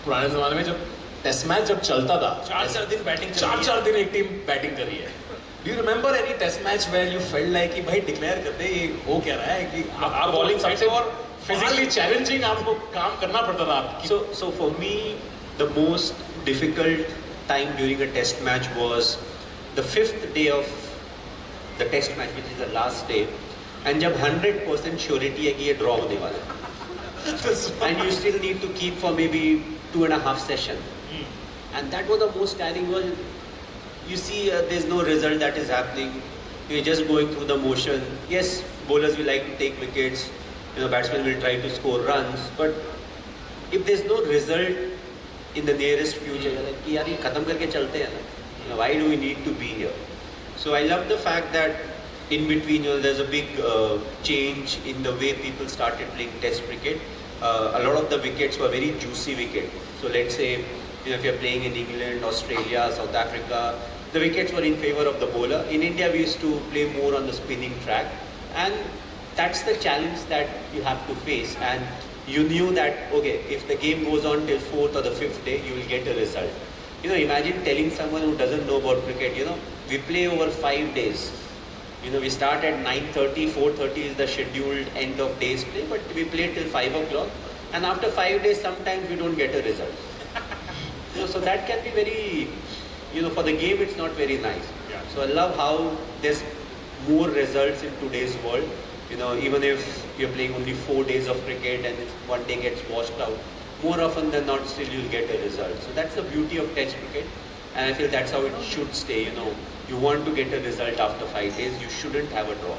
पुराने जमाने में जब टेस्ट मैच जब चलता था, चार दिन बैटिंग, चार दिन एक टीम बैटिंग कर रही है. Do you remember any test match where you felt like कि भाई डिक्लेयर कर दे, ये हो क्या रहा है कि आप बॉलिंग सबसे और फिजिकली चैलेंजिंग आपको काम करना पड़ता था आपकी. So for me, the most difficult time during a test match was the 5th day of the test match, which is the last day, and जब 100% surety है कि ये draw होने वाला है, and you still need to keep for maybe 2.5 sessions, and that was the most tiring. Well, you see, there's no result that is happening. You're just going through the motion. Yes, bowlers will like to take wickets. Batsmen will try to score runs. But if there's no result in the nearest future, you're like, yaar, ye khatam karke chalte hain na. Why do we need to be here? So I love the fact that in between, there's a big change in the way people started playing Test cricket. A lot of the wickets were very juicy wickets. So let's say, if you're playing in England, Australia, South Africa, the wickets were in favor of the bowler. In India, we used to play more on the spinning track, and that's the challenge that you have to face. And you knew that, okay, if the game goes on till 4th or the 5th day, you will get a result. Imagine telling someone who doesn't know about cricket, we play over 5 days. We start at 9:30, 4:30 is the scheduled end of day's play, but we play till 5 o'clock, and after 5 days, sometimes we don't get a result. So that can be very, for the game it's not very nice. Yeah. So I love how there's more results in today's world. Even if you're playing only 4 days of cricket and if one day gets washed out, more often than not still you'll get a result. So that's the beauty of Test cricket, and I feel that's how it should stay. You want to get a result after 5 days, you shouldn't have a draw.